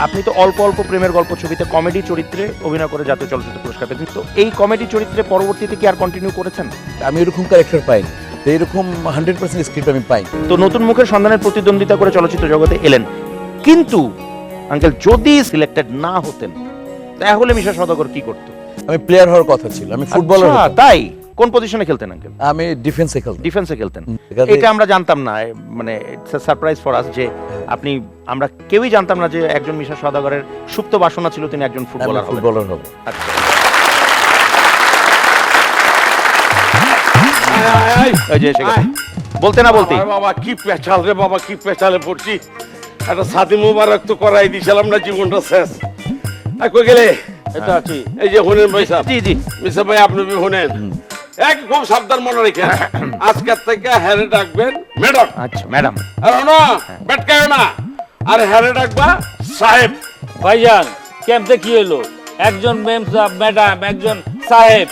আপনি তো অল্প অল্প প্রেমের গল্প ছবিতে কমেডি চরিত্রে অভিনয় করে জাতীয় চলচ্চিত্র পুরস্কার পেয়েছেন, তো এই কমেডি চরিত্রে পরবর্তীতে কি আর কন্টিনিউ করেছেন? আমি এরকম ক্যারেক্টার পাইনি, তো এরকম 100% স্ক্রিপ্ট আমি পাইনি। তো নতুন মুখের সন্ধানের প্রতিদ্বন্দ্বিতা করে চলচ্চিত্র জগতে এলেন, কিন্তু আঙ্কেল যদি সিলেক্টেড না হতেন তাহলে মিশা সওদাগর কি করতো? আমি প্লেয়ার হওয়ার কথা ছিল, আমি ফুটবলার হতাম। তাই কোন পজিশনে খেলতেন আঙ্কেল? আমি ডিফেন্সে খেলতাম। ডিফেন্সে খেলতেন। এটা আমরা জানতাম না, মানে it's a surprise for us যে আপনি, আমরা কেউই জানতাম না যে একজন মিশা সওদাগরের সুপ্ত বাসনা ছিল তিনি একজন ফুটবলার হব। আচ্ছা, এই যে এসে গেছে। বলতে না বলতে বাবা কি পেঁচাল রে বাবা, কি পেঁচালে পড়ছি। একটা সাথী মুবারক তো করাই দিছিলাম না, জীবনটা শেষ। কই গেলে? এটা আছি, এই যে হুনেন ভাই সাহেব। জি জি মিসা ভাই আপনি বি হুনেন, এক খুব সাবধান মনে রেখেন, আজকের থেকে হ্যারে ডাকবেন ম্যাডাম। আচ্ছা ম্যাডাম। আর না বেটকায় না, আর হ্যারে ডাকবা সাহেব। ভাইজান ক্যাম্পে কি হলো? একজন ম্যাডাম, একজন সাহেব,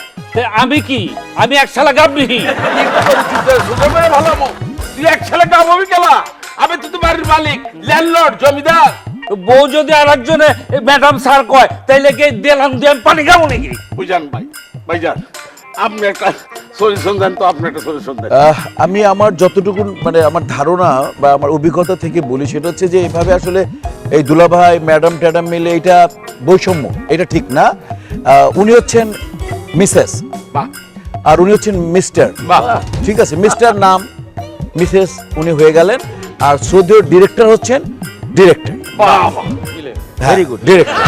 আমি কি? আমি এক শালা গাবনি। ভালো তুই এক ছেলে কাম হবি কেলা? আমি তো বাড়ির মালিক, ল্যান্ডলর্ড, জমিদার। বউ যদি আর একজনে ম্যাডাম স্যার কয় তাইলে কি দিলাম দিয়ে আমি পানি খাবো নাকি? বুঝান ভাই, ভাইজান আপনি একটা সলিউশন দেন তো, আপনি একটা সলিউশন দেন। আমি আমার যতটুকু মানে আমার ধারণা বা আমার অভিজ্ঞতা থেকে বলি, সেটা হচ্ছে যে এভাবে আসলে এই দুলাভাই ম্যাডাম ট্যাডাম মিলে এটা বৈষম্য, এটা ঠিক না। উনি হচ্ছেন মিসেস, বাহ, আর উনি হচ্ছেন মিস্টার। বাহ, ঠিক আছে, মিস্টার নাম, মিসেস উনি হয়ে গেলেন, আর শ্রদ্ধেয় ডিরেক্টর হচ্ছেন ডিরেক্টর। বাহ, ভেরি গুড। ডিরেক্টর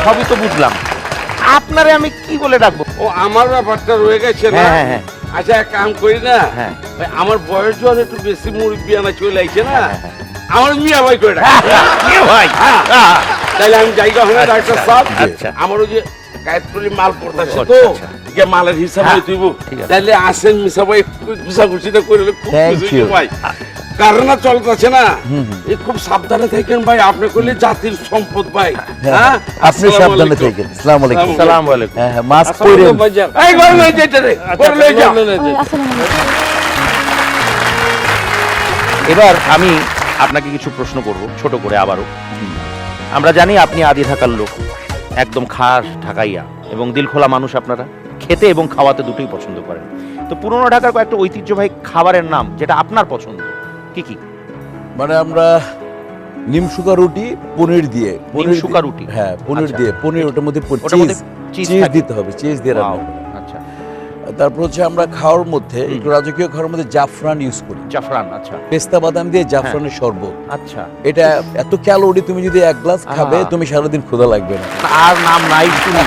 সবই তো বুঝলাম, আপনারে আমি কি বলে ডাকবো? ও আমার ব্যাপারটা রয়ে গেছে না। হ্যাঁ, হ্যাঁ। আচ্ছা এক কাম করি না, হ্যাঁ। ভাই, আমার বয়স যখন একটু বেশি মুরব্বি আনা চলে আইছে না, আমার মিয়া ভাই করে ডাক। ভাই তাইলে আমি জায়গা হয় না ডাক্তার সাহেব। আচ্ছা। আমার ওই যে গায়ত্রী মাল পড়তাছে আচ্ছা, তো, আচ্ছা। যে মালের হিসাব হ্যাঁ, তুইব, ঠিক আছে। তাইলে আসেন মিসা ভাই, ঘুষাঘুষিটা করলে খুব Thank খুশি you. হই ভাই। কারণ চলতেছে না, এই খুব সাবধানে থাকেন ভাই, আপনি করলে জাতির সম্পদ ভাই। হ্যাঁ, আপনি আসসালামু সাবধানে আলাইকুম। থাকেন। আসসালামু আলাইকুম। আসসালামু আলাইকুম। হ্যাঁ হ্যাঁ, মাস্ক আসসালামু পরেন। আলাইকুম ভাইজান। এই ঘরে লই যাইতে রে, ঘরে লই যাও। এবার আমি আপনাকে কিছু প্রশ্ন করব ছোট করে আবারও। আমরা জানি আপনি আদি ঢাকার লোক, একদম খাস ঢাকাইয়া, এবং দিল খোলা মানুষ। আপনারা খেতে এবং খাওয়াতে দুটোই পছন্দ করেন। তো পুরনো ঢাকার কয়েকটা ঐতিহ্যবাহী খাবারের নাম যেটা আপনার পছন্দ, কি কি? মানে আমরা নিমশুকা রুটি পনির দিয়ে, নিমশুকা রুটি? হ্যাঁ পনির আচ্ছা। দিয়ে, পনির ওটার মধ্যে ওটার মধ্যে চিজ cheese থাকে? দিতে হবে, চিজ দিয়ে রান্না Wow, করতে হবে। আচ্ছা, তারপর হচ্ছে আমরা খাওয়ার মধ্যে একটু রাজকীয় খাওয়ার মধ্যে জাফরান ইউজ করি, জাফরান। আচ্ছা পেস্তা বাদাম দিয়ে জাফরানের শরবত। আচ্ছা, এটা এত ক্যালোরি, তুমি যদি এক গ্লাস খাবে আহা। তুমি সারাদিন ক্ষুধা লাগবে না। আর নাম নাই শুনি।